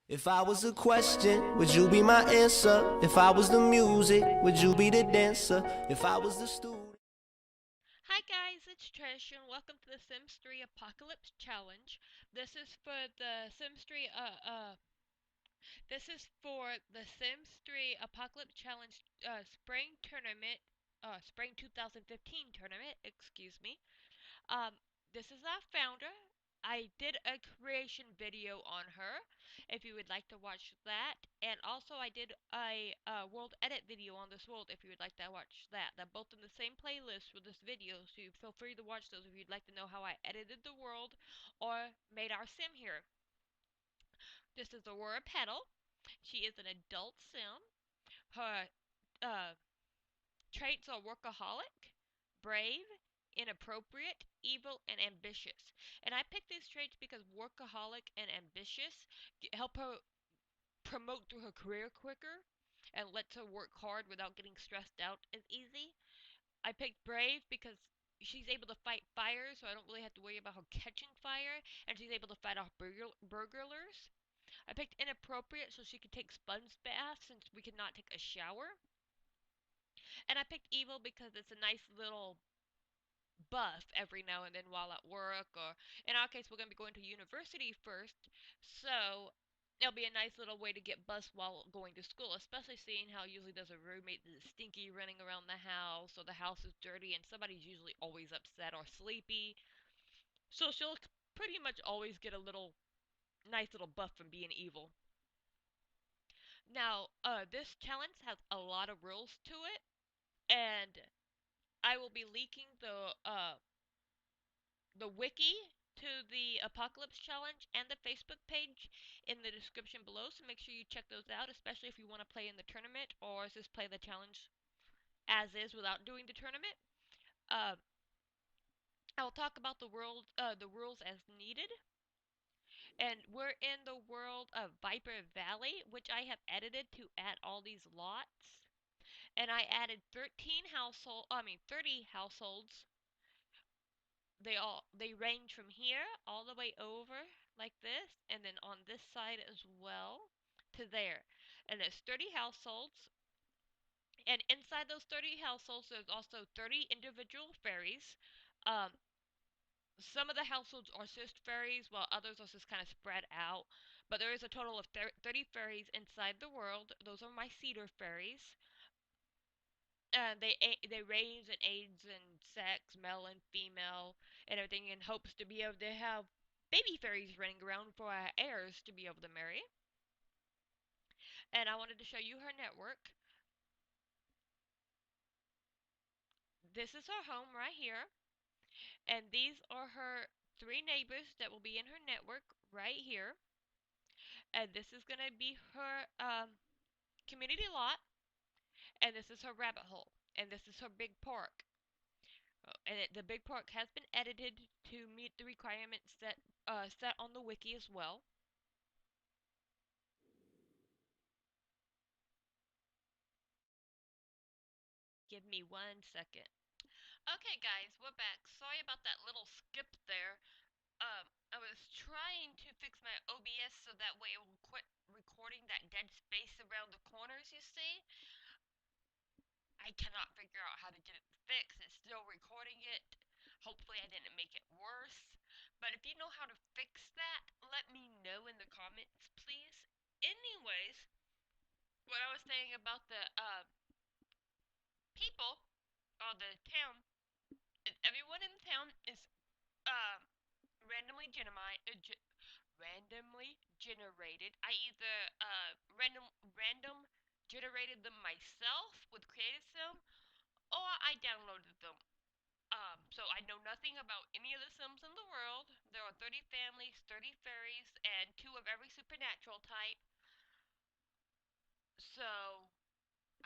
If I was a question, would you be my answer? If I was the music, would you be the dancer? If I was the student. Hi guys, it's Trish and welcome to the Sims 3 Apocalypse Challenge. This is for the Sims 3 this is for the Sims 3 Apocalypse Challenge spring tournament, spring 2015 tournament, excuse me. Um, this is our founder. I did a creation video on her if you would like to watch that. And also, I did a world edit video on this world if you would like to watch that. They're both in the same playlist with this video, so you feel free to watch those if you'd like to know how I edited the world or made our sim here. This is Aurora Petal. She is an adult sim. Her uh, traits are workaholic, brave, inappropriate, evil, and ambitious. And I picked these traits because workaholic and ambitious help her promote through her career quicker and lets her work hard without getting stressed out as easy. I picked brave because she's able to fight fire, so I don't really have to worry about her catching fire, and she's able to fight off burglars. I picked inappropriate so she could take sponge baths since we could not take a shower. And I picked evil because it's a nice little buff every now and then while at work, or in our case we're going to be going to university first, so it'll be a nice little way to get buzzed while going to school, especially seeing how usually there's a roommate that's stinky running around the house, or the house is dirty and somebody's usually always upset or sleepy, so she'll pretty much always get a little nice little buff from being evil. Now this challenge has a lot of rules to it, and I will be leaking the wiki to the Apocalypse Challenge and the Facebook page in the description below, so make sure you check those out, especially if you want to play in the tournament or just play the challenge as is without doing the tournament. Uh, I will talk about the rules as needed, and we're in the world of Viper Valley, which I have edited to add all these lots, and I added 30 households. They range from here all the way over like this, and then on this side as well to there. And there's 30 households, and inside those 30 households there's also 30 individual fairies. um some of the households are just fairies while others are just kind of spread out, but there is a total of 30 fairies inside the world. Those are my cedar fairies. They range in age and sex, male and female, and everything, in hopes to be able to have baby fairies running around for our heirs to be able to marry. And I wanted to show you her network. This is her home right here, and these are her three neighbors that will be in her network right here. And this is gonna be her community lot, and this is her rabbit hole, and this is her big park. The big park has been edited to meet the requirements set on the wiki as well. Give me 1 second. Okay, guys, we're back. Sorry about that little skip there. I was trying to fix my OBS so that way it will quit recording that dead space around the corners. You see, I cannot figure out how to get it fixed. It's still recording it. Hopefully, I didn't make it worse. But if you know how to fix that, let me know in the comments, please. Anyways, what I was saying about the people or the town is everyone in the town is uh, randomly randomly generated. I either random generated them myself with Creative Sim, or I downloaded them. So I know nothing about any of the Sims in the world. There are 30 families, 30 fairies, and two of every supernatural type. So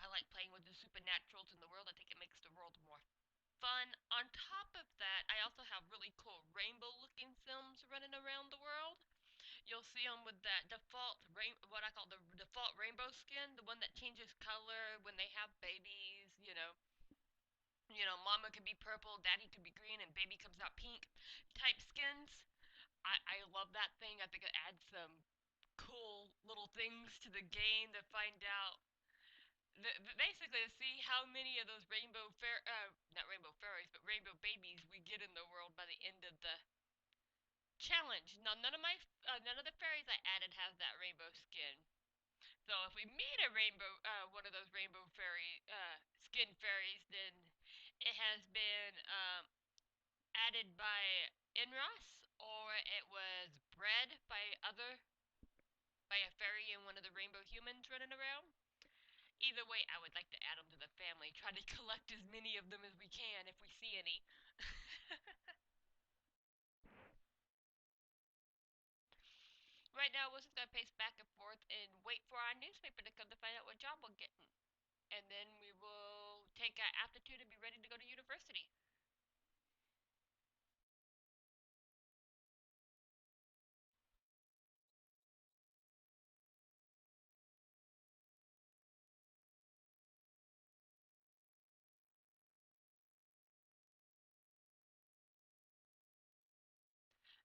I like playing with the supernaturals in the world. I think it makes the world more fun. On top of that, I also have really cool rainbow looking Sims running around the world. You'll see them with that what I call the default rainbow skin, the one that changes color when they have babies. Mama could be purple, daddy could be green, and baby comes out pink type skins. I love that thing. I think it adds some cool little couple things to the game to find out. Basically, to see how many of those not rainbow fairies, but rainbow babies we get in the world by the end of the challenge. Now, none of the fairies I added has that rainbow skin. So if we meet a one of those rainbow skin fairies, then it has been added by Inros, or it was bred by a fairy and one of the rainbow humans running around. Either way, I would like to add them to the family. Try to collect as many of them as we can if we see any. Right now, we're just gonna pace back and forth and wait for our newspaper to come to find out what job we're getting. And then we will take our aptitude and be ready to go to university.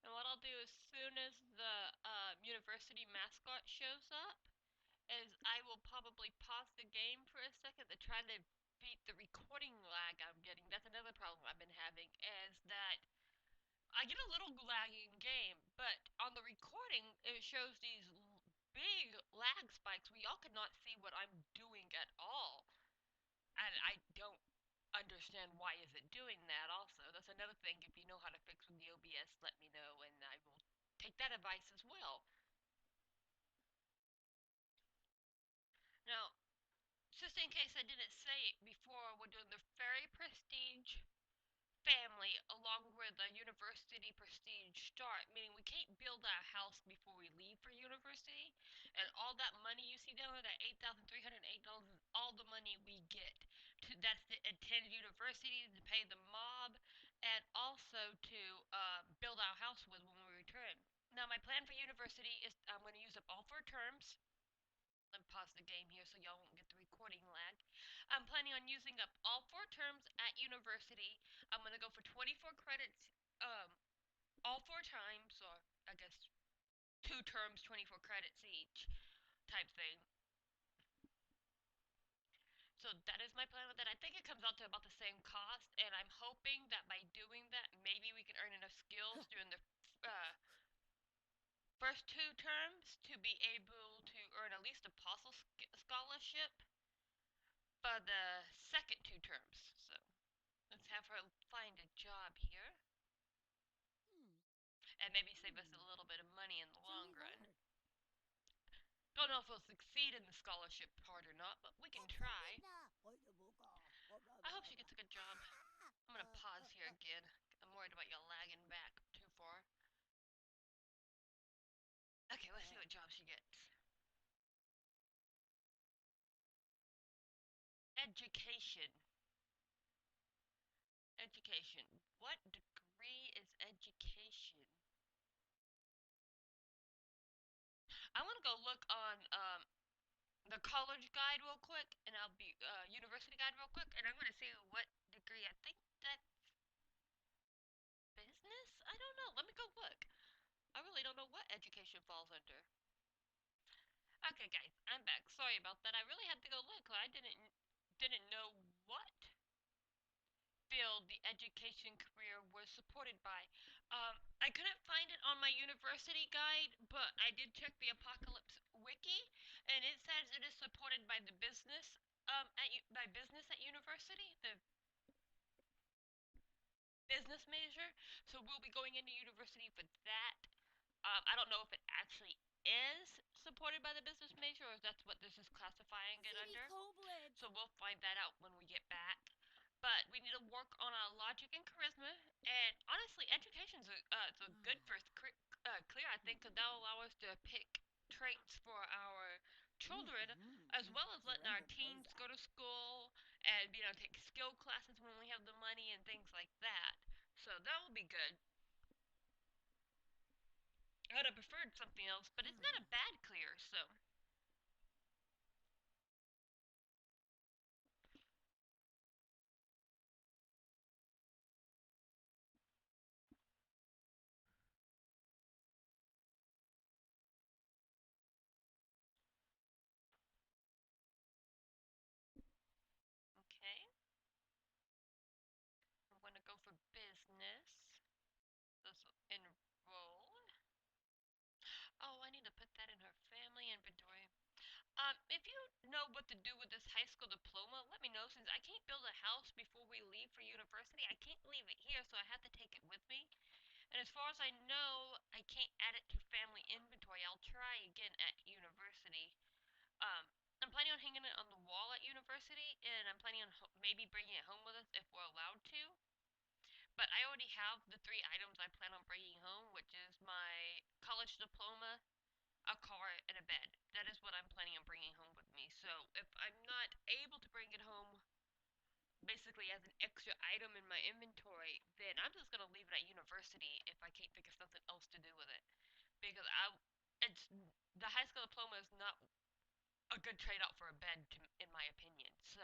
And what I'll do as soon as the university mascot shows up is I will probably pause the game for a second to try to beat the recording lag I'm getting. That's another problem I've been having, is that I get a little laggy in game, but on the recording it shows these big lag spikes where y'all cannot see what I'm doing at all. And I don't understand why is it doing that also. That's another thing. If you know how to fix with the OBS, let me know and I will take that advice as well. Now, just in case I didn't say it before, we're doing the Fairy Prestige family along with the University Prestige start, meaning we can't build our house before we leave for university. And all that money you see down there, that $8,308, is all the money we get. That's to attend university, to pay the mob, and also to build our house with when we return. Now, my plan for university is I'm going to use up all 4 terms. Let me pause the game here so y'all won't get the recording lag. I'm planning on using up all 4 terms at university. I'm gonna go for 24 credits, all 4 times, or I guess 2 terms, 24 credits each, type thing. So that is my plan with that. I think it comes out to about the same cost, and I'm hoping that by doing that, maybe we can earn enough skills during the first 2 terms to be able to earn at least apostle scholarship for the second 2 terms. So let's have her find a job here and maybe save us a little bit of money in the long run. Don't know if we'll succeed in the scholarship part or not, but we can try. I hope she gets a good job. I'm gonna pause here again. I'm worried about you lagging back too far. Okay, let's see what job she gets. Education. Education. What degree is education? I want to go look on the college guide real quick, and I'll be university guide real quick, and I'm gonna see what degree. I think that's business. I don't know. Let me go look. I really don't know what education falls under. Okay, guys, I'm back. Sorry about that. I really had to go look. I didn't know what field the education career was supported by. I couldn't find it on my university guide, but I did check the Apocalypse wiki, and it says it is supported by the by business at university, the business major. So we'll be going into university for that. I don't know if it actually is supported by the business major, or if that's what this is classifying it under. So we'll find that out when we get back. But we need to work on our logic and charisma. And honestly, education's a good first clear, I think, because that'll allow us to pick traits for our children, as well as letting our teens go to school and take skill classes when we have the money and things like that. So that will be good. I would have preferred something else, but it's not a bad clear, so. If you know what to do with this high school diploma, let me know since I can't build a house before we leave for university. I can't leave it here, so I have to take it with me. And as far as I know, I can't add it to family inventory. I'll try again at university. Um, I'm planning on hanging it on the wall at university, and I'm planning on maybe bringing it home with us if we're allowed to. But I already have the three items I plan on bringing home, which is my college diploma, a car, and a bed. That is what I'm planning on bringing home with me. So if I'm not able to bring it home basically as an extra item in my inventory, then I'm just gonna leave it at university if I can't think of something else to do with it. Because it's the high school diploma is not a good trade off for a bed, in my opinion. So,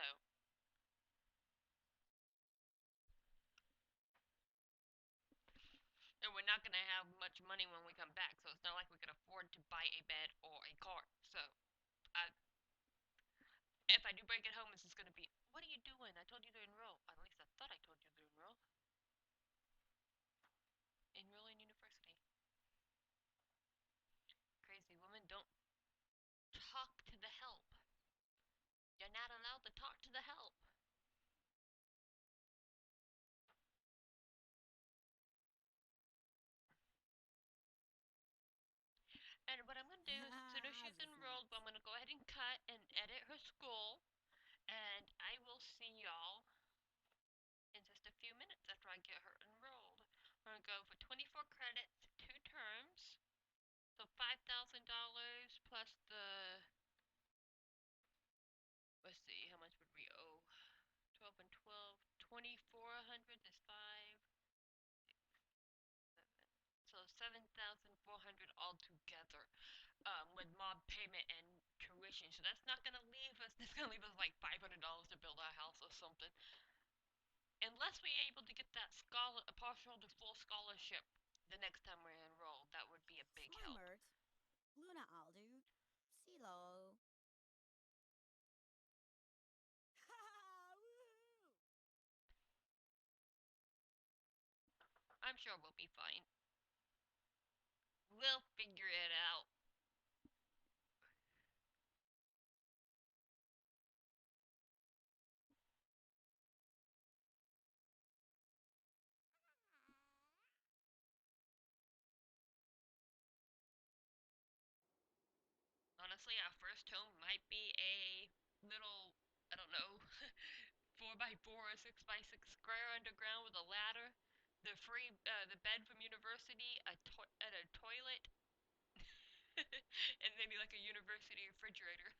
and we're not gonna have much money when we come back, so it's not like we can afford to buy a bed or a car. So, I, if I do bring it home, it's just gonna be, what are you doing? I told you to enroll. At least I thought I told you to enroll. Enroll in university. Crazy woman, don't talk to the help. You're not allowed to talk to the help. And what I'm gonna do is, as soon as she's enrolled, I'm gonna go ahead and cut and edit her school. And I will see y'all in just a few minutes after I get her enrolled. We're gonna go for 24 credits, 2 terms. So $5,000 plus the, let's see, how much would we owe? 12 and 12, 2,400 is 5, 7. So 7,400 altogether, with mob payment and tuition. So that's not gonna leave us. That's gonna leave us like $500 to build our house or something. Unless we're able to get that a partial to full scholarship the next time we're enrolled, that would be a big help. Smart. Luna Aldu. Silo. Ha! Woohoo! I'm sure we'll be fine. We'll figure it out. Honestly, our first home might be a little, I don't know, 4x4 or 6x6 square underground with a ladder, the bed from university, and a toilet, and maybe like a university refrigerator.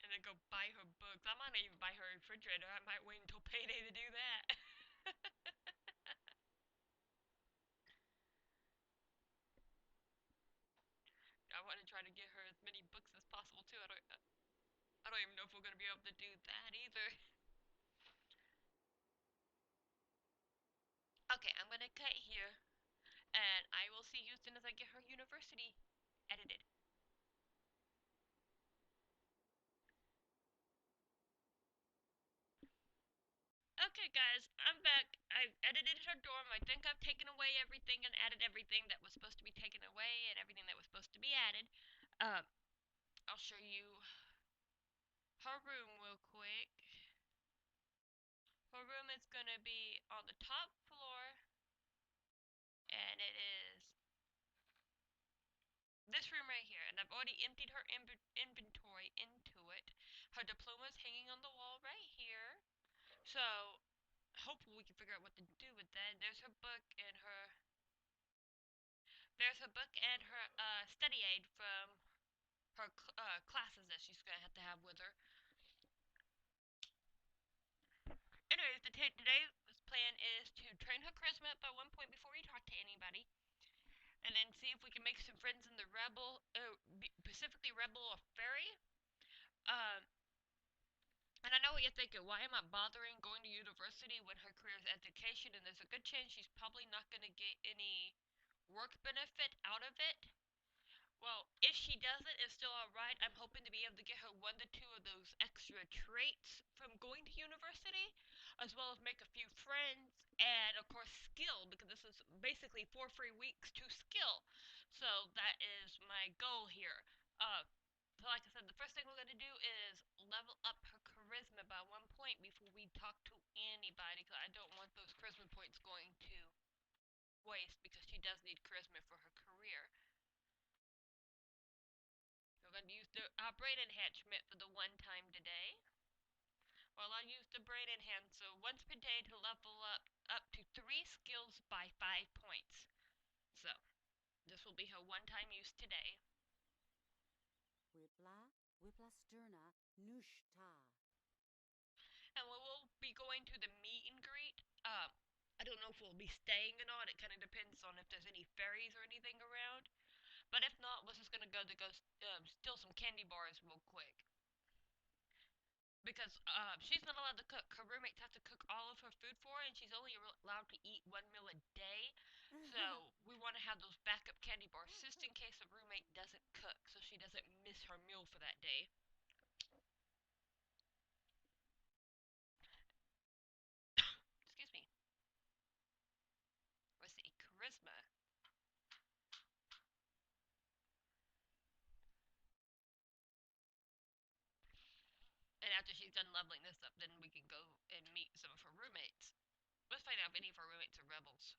And then go buy her books. I might not even buy her a refrigerator. I might wait until payday to do that. I want to try to get her as many books as possible too. I don't even know if we're gonna be able to do that either. Okay, I'm gonna cut here, and I will see you as soon as I get her university edited. Okay, guys, I'm back. I edited her dorm. I think I've taken away everything and added everything that was supposed to be taken away and everything that was supposed to be added. Um, I'll show you her room real quick. Her room is gonna be on the top floor, and it is this room right here. And I've already emptied her inventory into it. Her diploma is hanging on the wall right here. So hopefully we can figure out what to do with that. There's her book and her study aid from her classes that she's gonna have to have with her. Anyways, today's plan is to train her charisma up by 1 point before we talk to anybody, and then see if we can make some friends in the Rebel, specifically Rebel or Fairy. Um, and I know what you're thinking. Why am I bothering going to university when her career is education, and there's a good chance she's probably not going to get any work benefit out of it? Well, if she doesn't, it's still alright. I'm hoping to be able to get her 1 to 2 of those extra traits from going to university, as well as make a few friends, and of course skill, because this is basically 4 free weeks to skill. So that is my goal here. So like I said, the first thing we're gonna do is level up her charisma by 1 point before we talk to anybody, because I don't want those charisma points going to waste, because she does need charisma for her career. We're gonna use the brain enhancement for the one time today. Well, I'll use the brain enhancer once per day to level up to 3 skills by 5 points. So this will be her one-time use today. Whipla sterna nushta. And we will be going to the meet and greet. I don't know if we'll be staying or not. It kind of depends on if there's any ferries or anything around. But if not, we're just gonna go steal some candy bars real quick. Because she's not allowed to cook. Her roommates have to cook all of her food for her, and she's only allowed to eat 1 meal a day. So we want to have those backup candy bars just in case the roommate doesn't cook, so she doesn't miss her meal for that day. Excuse me. Let's see, charisma. And after she's done leveling this up, then we can go and meet some of her roommates. Let's find out if any of her roommates are rebels.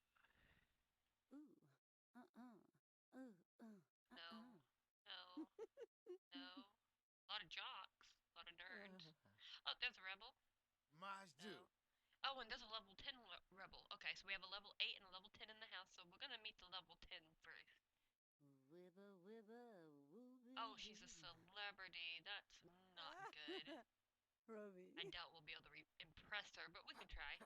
Ooh. Ooh. No. No. No. A lot of jocks. A lot of nerds. Oh, there's a rebel. No. Oh, and there's a level 10 rebel. Okay, so we have a level 8 and a level 10 in the house, so we're gonna meet the level 10 first. Oh, she's a celebrity. That's not good. Robbie. I doubt we'll be able to impress her, but we can try.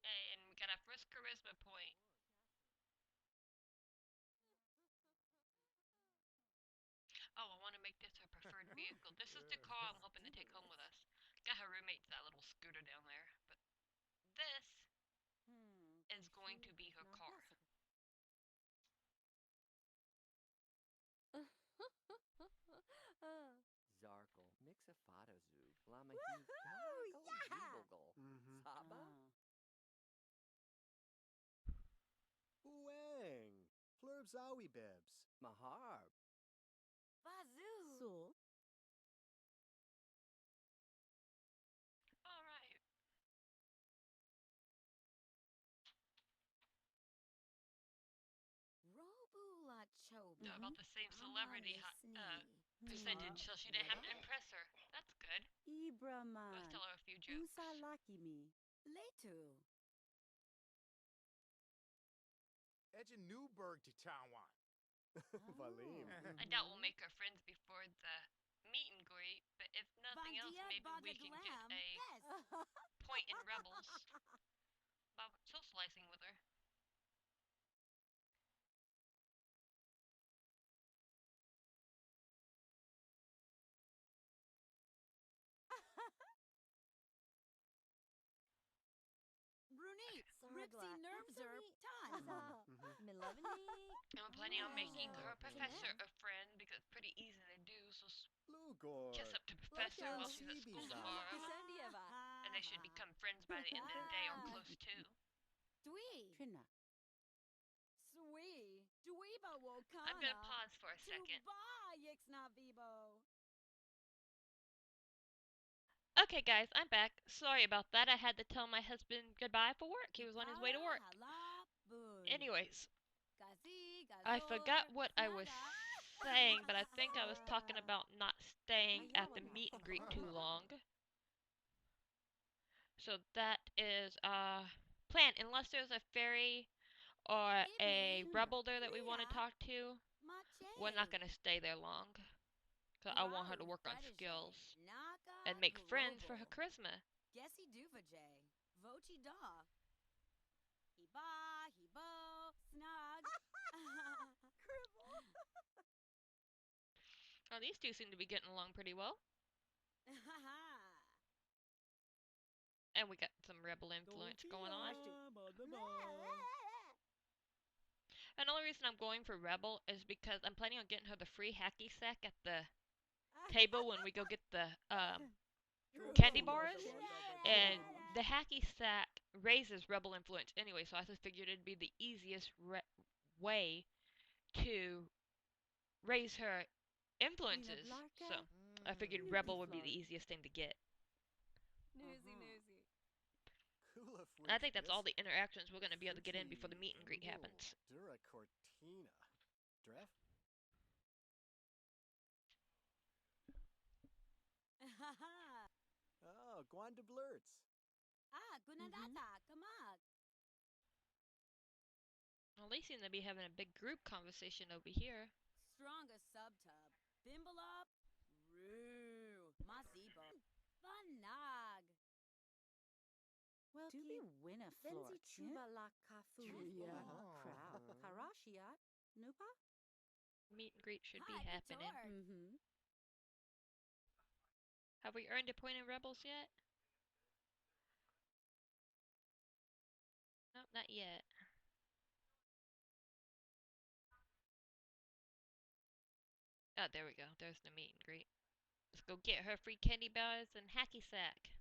Hey, and we got our first charisma point. Oh, I want to make this her preferred vehicle. This is the car I'm hoping to take home with us. Got her roommate's that little scooter down there, but this is going to be her car. Zarkle, Mixafadazu, Woohoo! Yeah! Saba? Buang! Flurbzawi bibs. Maharb. Bazoo! So? Alright. Robula choba. About the same celebrity percentage, so she didn't have to impress her. That's good. Let's Ibraman. tell her a few jokes. Usalakimi. Letu. Edge Newburgh to Taiwan. Valim. I doubt we'll make her friends before the meet and greet, but if nothing else, maybe we can get a point in Rebels by socializing with her. Bruni. Ripsy Nervzer. Tons. And we're planning on making her professor a friend because it's pretty easy to do, so Lugor. kiss up to professor while she's at school tomorrow. And they should become friends by the end of the day or close to. Dwee. Trina. Sweet. Dweeba Wokana. I'm gonna pause for a second. Yixna Vibo. Okay guys, I'm back. Sorry about that. I had to tell my husband goodbye for work. He was on his way to work. Anyways, I forgot what I was saying, but I think I was talking about not staying at the meet and greet too long. So that is plan. Unless there's a fairy or a rebel there that we want to talk to, we're not going to stay there long. Cause I want her to work on skills and make friends for her charisma. Guessy Duvajay. Vochi da. Hiba, hibo, snug. Cribble. Oh, these two seem to be getting along pretty well. And we got some rebel influence going on. And the only reason I'm going for rebel is because I'm planning on getting her the free hacky sack at the table when we go get the True. candy Oh, bars, another one. and the hacky sack raises rebel influence anyway, so I just figured it'd be the easiest way to raise her influences. So I figured rebel would be the easiest thing to get. Newsy, newsy. Cool if I think that's all the interactions we're gonna be able to get in before the meet and greet happens. Dura Cortina. Dref? Oh, Gwanda Blurts. Gunadata, kamag. Well, they seem to be having a big group conversation over here. Strongest subtub. Bimble up. Roo. Masibo. Vanag. Well, Do be winna floor. Venzi chuba la kafu. Tria. Crowd. Karashiat. Nupa? Meet and greet should be Hi, happening. Vitor. Mm-hmm. Have we earned a point in Rebels yet? Nope, not yet. Oh, there we go. There's the meet and greet. Let's go get her free candy bars and hacky sack.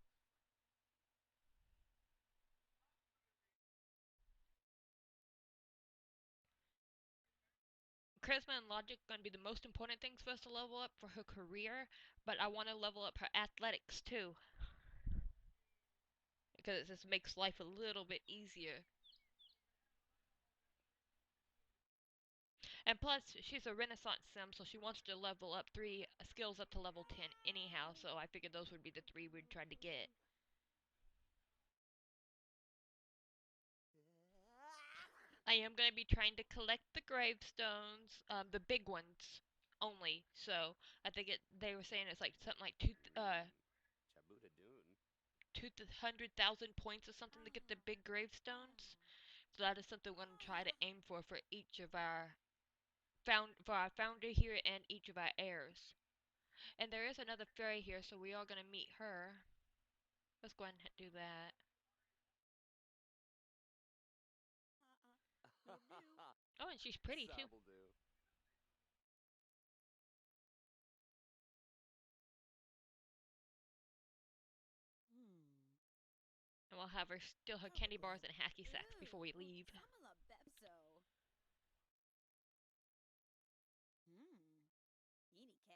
Charisma and logic are going to be the most important things for us to level up for her career, but I want to level up her athletics too. Because it just makes life a little bit easier. And plus, she's a Renaissance sim, so she wants to level up 3 skills up to level 10 anyhow, so I figured those would be the 3 we'd try to get. I am going to be trying to collect the gravestones, the big ones only. So I think they were saying it's like something like Chabuda Dune. 200,000 points or something to get the big gravestones. So that is something we're going to try to aim for each of our founder here and each of our heirs. And there is another fairy here, so we are going to meet her. Let's go ahead and do that. Oh, and she's pretty too. Sabbledew. And we'll have her steal her candy bars and hacky sacks before we leave. Samala Bepso. Eeny K.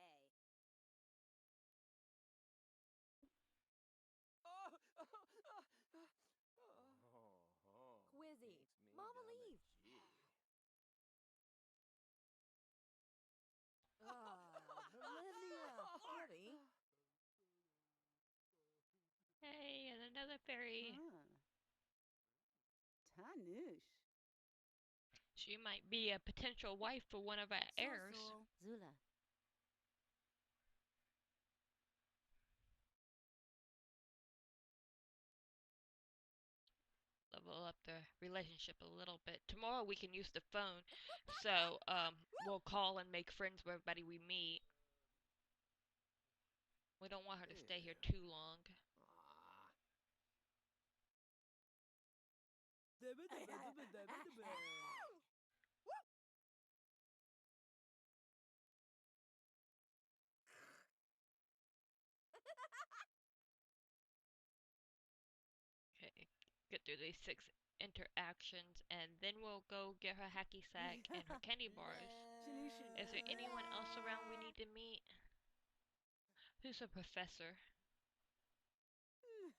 Quizzy. Mama leave. Bolivia. Kitty. Hey, and another fairy. Tanush. She might be a potential wife for one of our heirs. Zula. Level up the relationship a little bit. Tomorrow we can use the phone, so we'll call and make friends with everybody we meet. We don't want her to stay here too long. Okay, get through these 6 interactions, and then we'll go get her hacky sack and her candy bars. Is there anyone else around we need to meet? Who's a professor?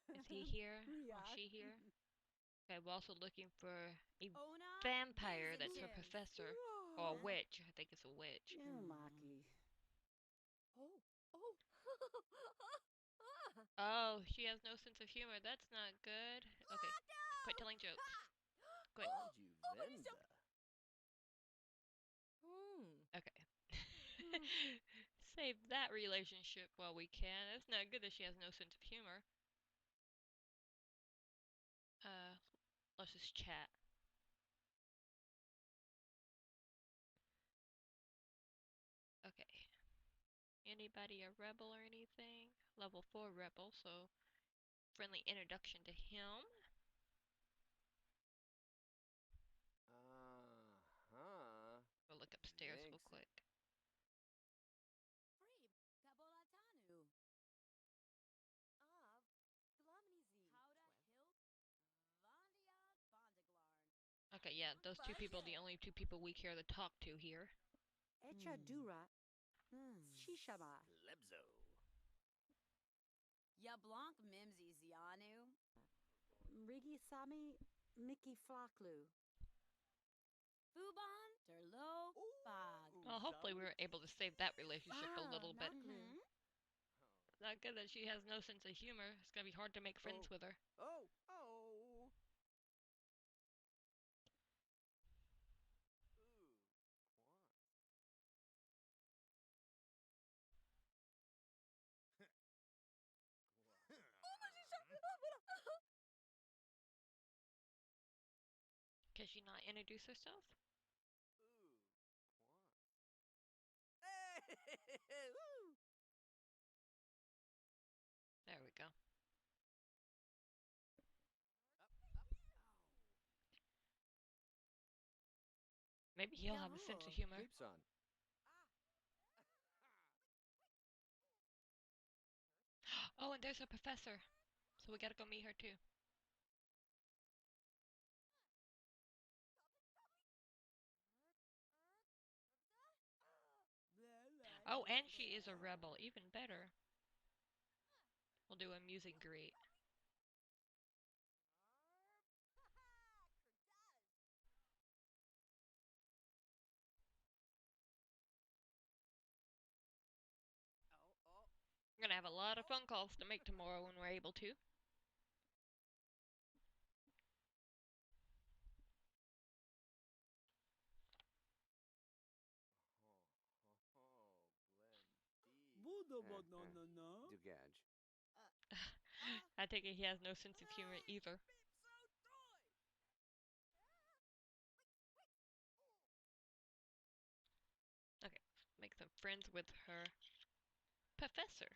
Is he here? Or she here? Okay, we're also looking for a vampire that's a professor. Or a witch. I think it's a witch. Maki. Oh, she has no sense of humor. That's not good. Okay, quit telling jokes. Quit. Juvenza. Okay. Save that relationship while we can. It's not good that she has no sense of humor. Let's just chat. Okay. Anybody a rebel or anything? Level 4 rebel, so friendly introduction to him. We'll look upstairs real quick. yeah, those two people, the only two people we care to talk to here. Echa dura. Shishama. Lebzo. Ya blanc mimsy zianu. Rigi sami Mickey Flaklu. Fuban terlo bag. Well, hopefully we were able to save that relationship a little bit. Mhm. Not good that she has no sense of humor. It's gonna be hard to make friends with her. Oh, oh. Can she not introduce herself? There we go. Maybe he'll have a sense of humor. Creeps on. Oh, and there's a professor. So we gotta go meet her too. Oh, and she is a rebel. Even better. We'll do a music greet. We're gonna have a lot of phone calls to make tomorrow when we're able to. Dugage. I take it he has no sense of humor either. Okay, make some friends with her professor.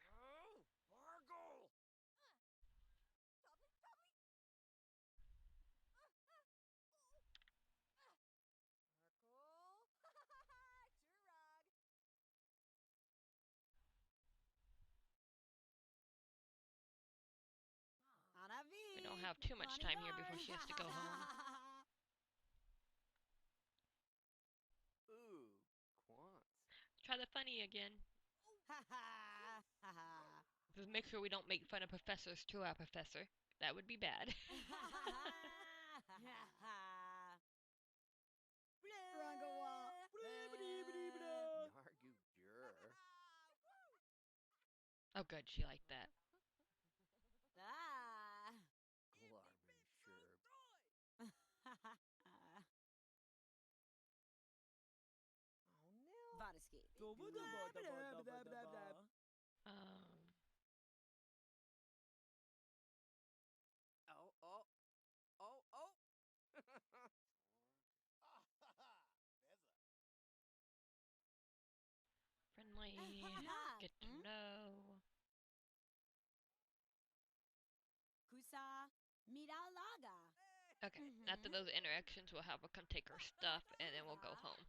We don't have too much time here before she has to go home. Ooh, quants. Try the funny again. Just make sure we don't make fun of professors to our professor. That would be bad. Nargu Jur. Oh, good, she liked that. Glarby Sherb. Vodescape. Oh, oh. Oh, oh. Friendly. Get to know. Kusa Miralaga. Okay, after those interactions, we'll have her come take her stuff, and then we'll go home.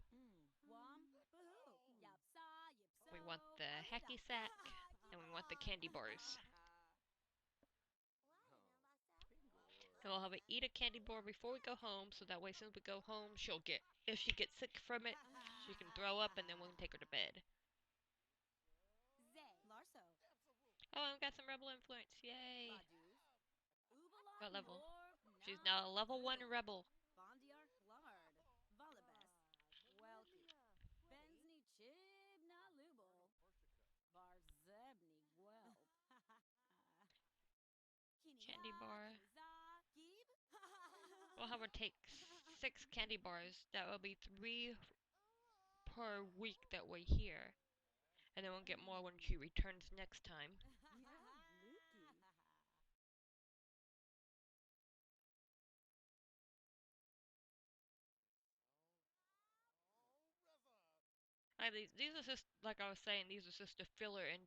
Wam boo. Yapsa yipso. We want the hacky sack, and we want the candy bars. And we'll have her eat a candy bar before we go home, so that way, since we go home, she'll get, if she gets sick from it, she can throw up, and then we can take her to bed. Zay. Larso. Oh, and we got some rebel influence. Yay! Badus. Ubalot What level? Nor She's now a level 1 rebel. Bondiar Lard. Volibes. Welky. Benzni Chibna Lubel. Barzebni Gwelp. Candy bar. Gib. We'll have her take 6 candy bars. That will be 3 per week that we're here. And then we'll get more when she returns next time. These are just, like I was saying, these are just a filler and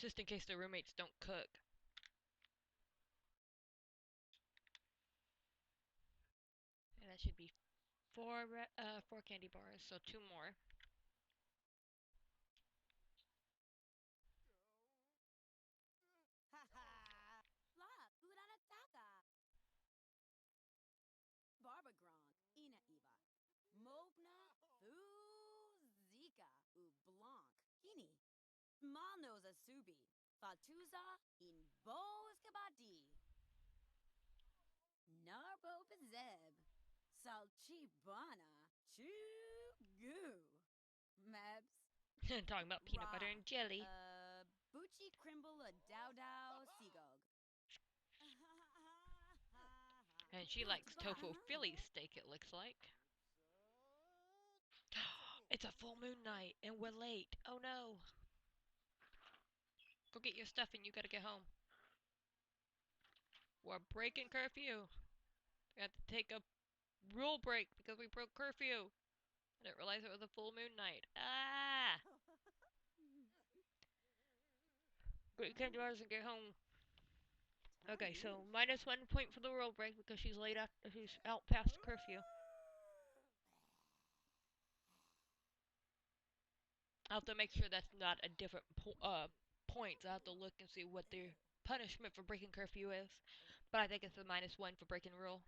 just in case the roommates don't cook. And that should be 4 candy bars, so 2 more. Fla Uranataka. Barbagron. Ina Eva. Kini. Manos asubi. Fatuza in Bos Kabadi. Narbo Bezeb. Salchibana. Chugu. Mebs. Talking about peanut butter and jelly. Bucci Crimble a Dow Dow Seagog. And she likes tofu Philly steak, it looks like. It's a full moon night, and we're late. Oh no. Go get your stuff and you gotta get home. We're breaking curfew. We have to take a rule break because we broke curfew. I didn't realize it was a full moon night. Ah! Go get candy bars and get home. Okay, so -1 point for the rule break because she's late after she's out past curfew. I'll have to make sure that's not a different points. I have to look and see what the punishment for breaking curfew is. But I think it's a -1 for breaking rule.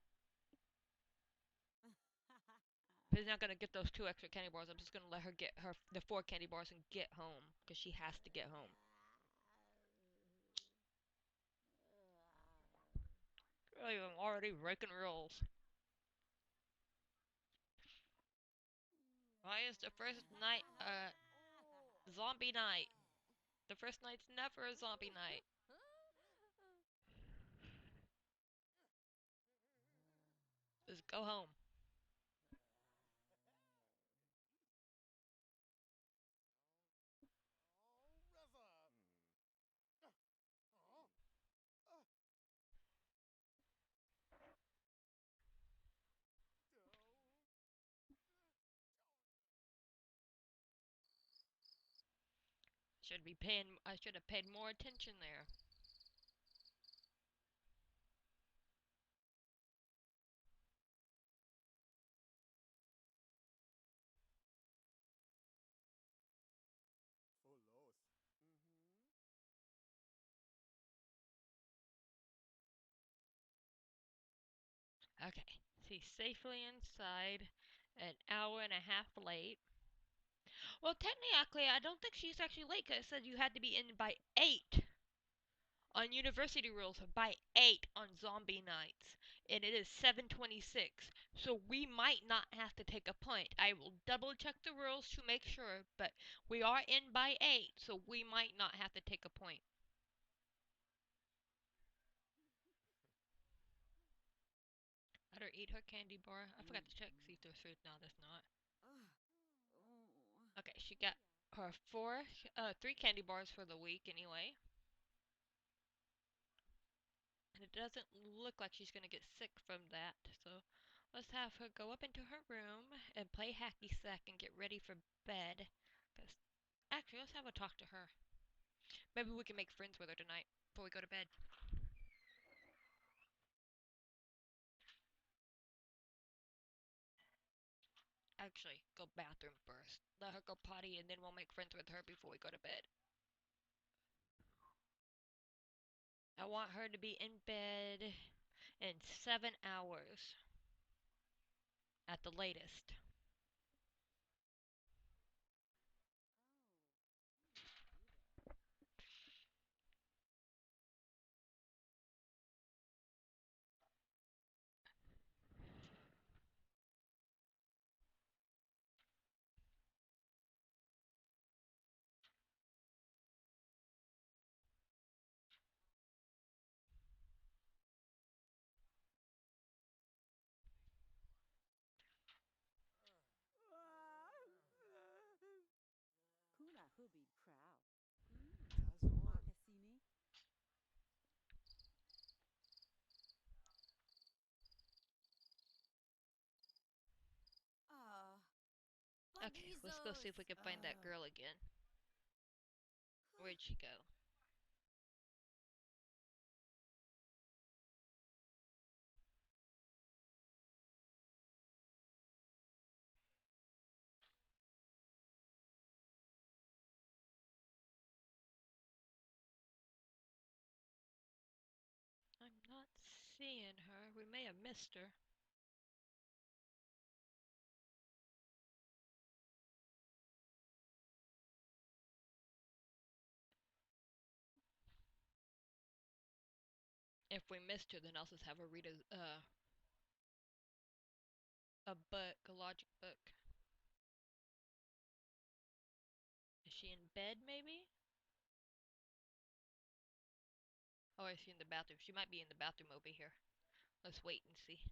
She's not gonna get those 2 extra candy bars. I'm just gonna let her get the 4 candy bars and get home because she has to get home. I'm already breaking rules. Why is the first night zombie night? The first night's never a zombie night. Just go home. I should have paid more attention there. Full loath. Okay, she's safely inside, an hour and a half late. Well, technically, I don't think she's actually late because it said you had to be in by 8 on university rules, by 8 on zombie nights, and it is 7:26, so we might not have to take a point. I will double check the rules to make sure, but we are in by 8, so we might not have to take a point. Let her eat her candy bar. I forgot to check, see if there's food. No, there's not. Okay, she got her 3 candy bars for the week anyway. And it doesn't look like she's gonna get sick from that, so let's have her go up into her room and play hacky sack and get ready for bed. Actually, let's have a talk to her. Maybe we can make friends with her tonight before we go to bed. Actually, go bathroom first. Let her go potty and then we'll make friends with her before we go to bed. I want her to be in bed in 7 hours at the latest. Kuna hubid crow. Tazun. Makasini. Okay, let's go see if we can find that girl again. Where'd she go? I'm not seeing her. We may have missed her. If we missed her, then I'll just have her read a book, a logic book. Is she in bed, maybe? Oh, is she in the bathroom? She might be in the bathroom over here. Let's wait and see.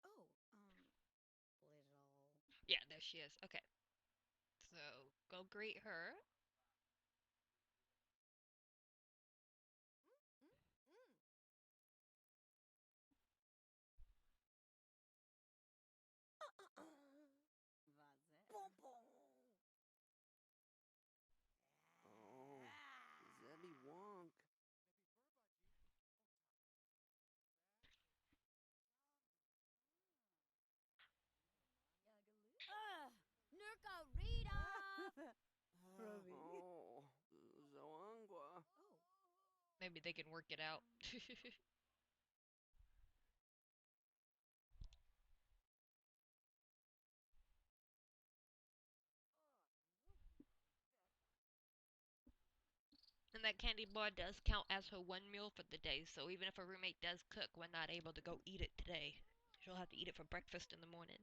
Oh, little. Yeah, there she is. Okay. So, go greet her. Oh, Zebby Wonk. Nurka, read off! Robbie. Oh, Zoangwa. Maybe they can work it out. And that candy bar does count as her one meal for the day, so even if her roommate does cook, we're not able to go eat it today. She'll have to eat it for breakfast in the morning.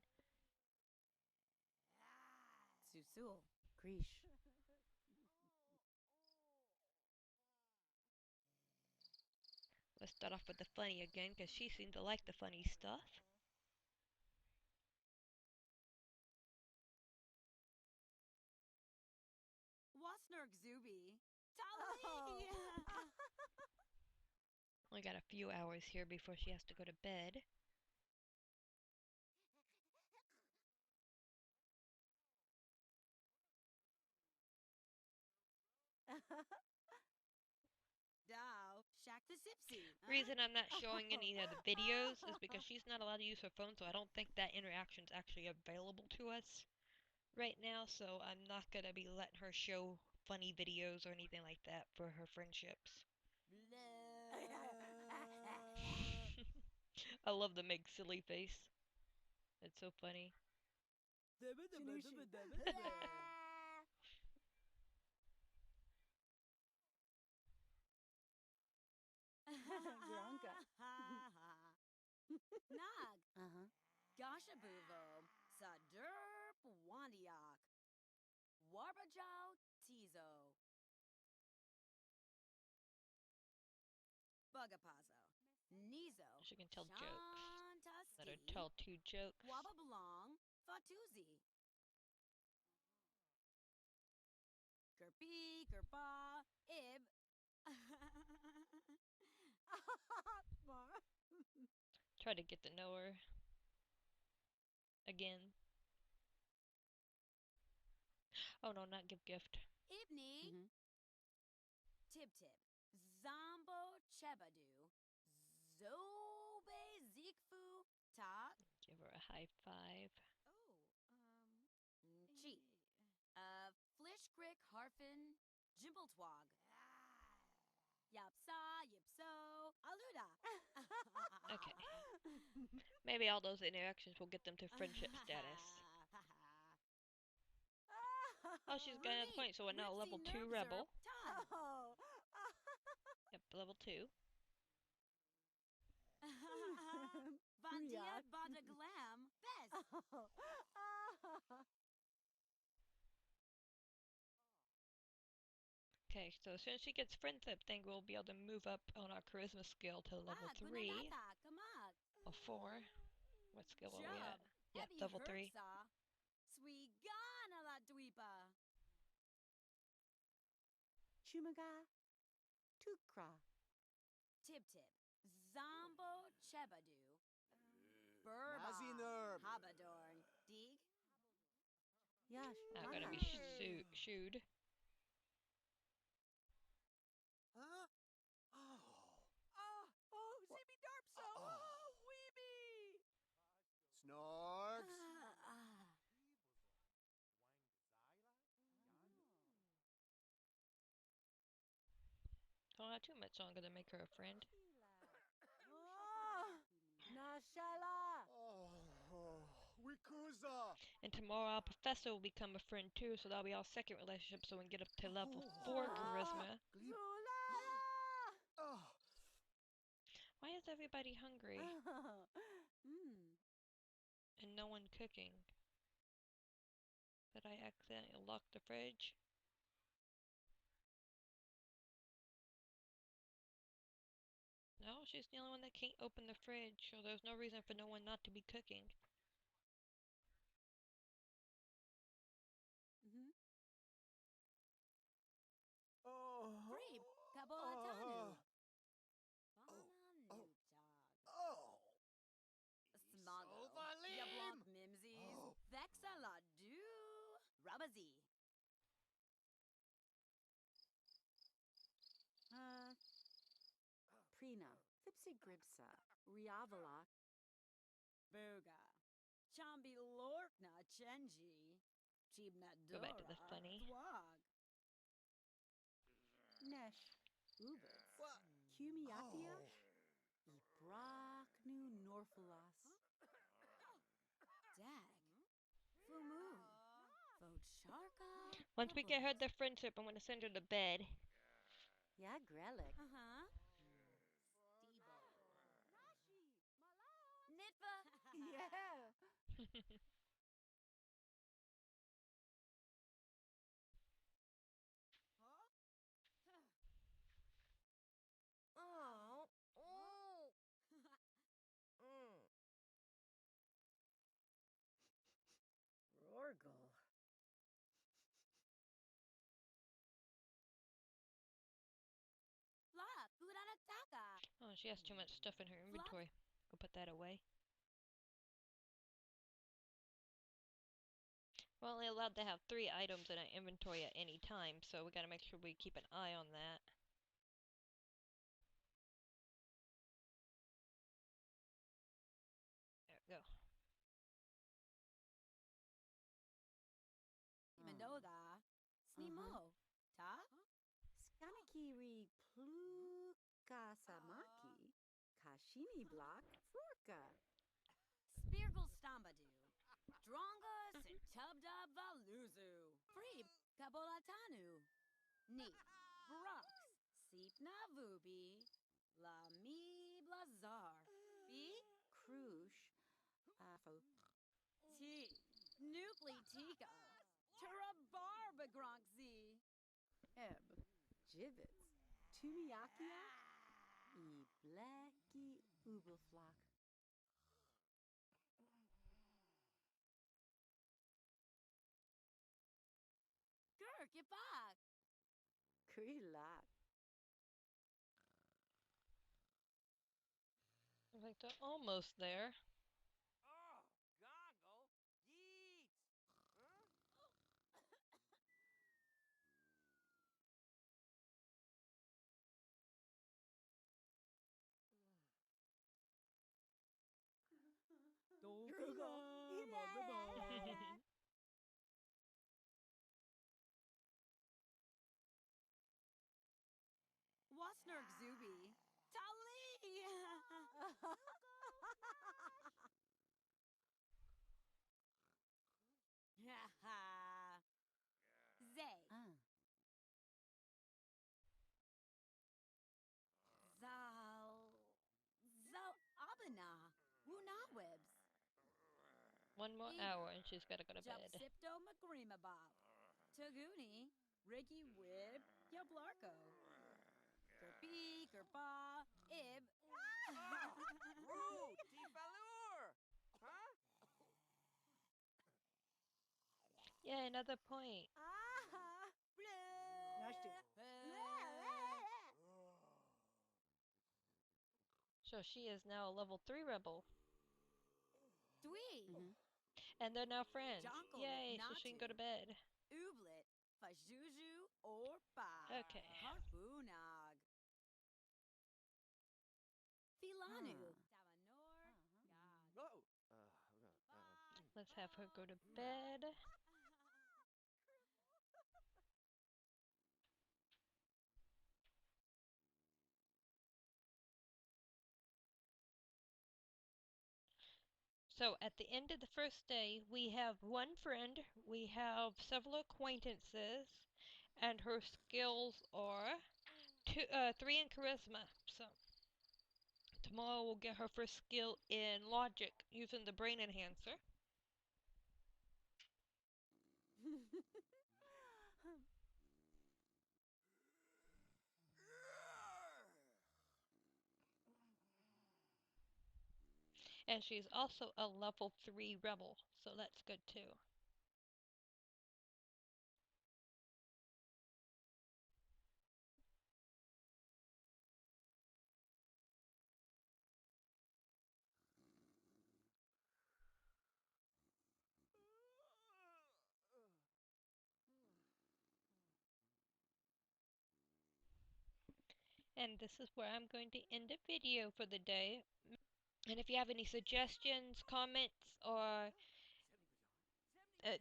Susul. Krish. Let's start off with the funny again, because she seemed to like the funny stuff. Wasnurk Zuby. Tali! Only got a few hours here before she has to go to bed. Dow, Shack the Sipsy. Reason I'm not showing any of the videos is because she's not allowed to use her phone, so I don't think that interaction's actually available to us right now, so I'm not gonna be letting her show funny videos or anything like that for her friendships. I love the make silly face. It's so funny. Gronka. Nog. Uh-huh. Gashabuvo. Saderp Wandiak. Warbajau Tizo. Bugapazo. Nizo. She can tell jokes. Let her Shantaski. tell 2 jokes. Wababalong. Fatuzi. Gerpi, Gerpa, Ib. Mom. Try to get to know her. Again. Oh no, not give gift. Ibni. Mhm. Tib Tib. Zombo Chebadu. Zobe Zikfu Ta. Give her a high five. Chi. Flishgrick Harfin Jimbletwog. Yapsa, Yipso, Aluda. Okay. Maybe all those interactions will get them to friendship status. Oh, she's got another point, so we're now level 2 rebel. Oh. Yep, level 2. Vandia Riak. Bada Glam. Best. Okay, so as soon as she gets friendship, I think we'll be able to move up on our charisma scale to level 3 Gunagata, Kamag. or 4. What skill are we at? Jub. Yep, Ebby level 3. Hertza. Swigana la Dweepa. Chumaga. Tukra. Tib Tib. Zombo Chebadu. Burba. Mazinerb. Habadorn. Dig. Yash. Now gonna be shooed. Huh? Oh. Oh, Zibby Darpso. Oh, Weeby. Snorks. Don't have too much longer to make her a friend. Oh. Nashala. Oh, we Yakuza! And tomorrow our professor will become a friend too, so that'll be our second relationship, so we can get up to level 4 charisma. Oh, Why is everybody hungry and no one cooking? Did I accidentally lock the fridge? No, she's the only one that can't open the fridge, so there's no reason for no one not to be cooking. oh, Free Kabolatanu. oh, Bananujag. oh. Smago. Sovalim. Yablonk Mimsies. Oh. Vexaladu. Rabazi. Prina, Fipsy Gribsa, Riavalok, Booga. Chambi Lorkna Chenji. Chibna Go back to the Dora. funny. Zwag. Nesh, Ubits, What? Kumiatia, Oh. Ibraknu Norphalas, Dag. Fumu. Focharka. Once we get her the friendship, I'm gonna send her to bed. Ya Grelic, Uh-huh. Nitva. yeah, Oh. Oh. Rorgel, Flop. Gudanataka. Oh, she has too much stuff in her inventory. Go put that away. We're only allowed to have 3 items in our inventory at any time, so we gotta make sure we keep an eye on that. There we go. Mendoga. Snimo. Ta? Skanakiri Plukasamaki, Kashini Block, Florka, Spirgle Stambadu. Dronga Sintubda Valuzu. Free Kabolatanu. Neat. Brox. Sipna Vubi. La Mi Blazar. Fi. Krush, Fo, T. Nuclei Tika. Tarabarba Eb, Gibbets, Tumiakia, E Blacky Ubelflock, Gurk Ifak. Krilak, I think they're almost there. Oh, goggle. Yeet. Huh? Wasnurk Zubi. Tali. Zay. Zal Abana. Wunawebs. 1 more hour and she's gotta go to Jub bed. Sipto Magrima Bob. Taguni. Ricky Wib. Yablarko. Kerpi. Kerpa. Ib. Rude. Defalur. Huh? Yay, another point. So she is now a level 3 rebel. Dwee. And they're now friends. Jonko Yay, so she can go to bed. Ublit. Fajuju. Orpa. Okay. Harpunag. Filanu. Tavanor. Gag. Oh. Let's have her go to bed. So at the end of the first day, we have one friend, we have several acquaintances, and her skills are 3 in charisma. So tomorrow we'll get her first skill in logic using the brain enhancer. And she's also a level 3 rebel, so that's good too. And this is where I'm going to end the video for the day. And if you have any suggestions, comments, or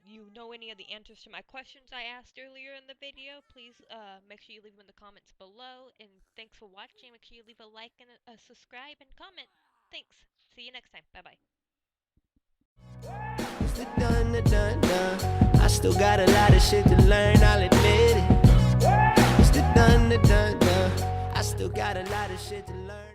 you know any of the answers to my questions I asked earlier in the video, please make sure you leave them in the comments below. And thanks for watching. Make sure you leave a like and a subscribe and comment. Thanks. See you next time. Bye-bye. It's the done. I still got a lot of shit to learn, I'll admit it. It's the done. I still got a lot of shit to learn.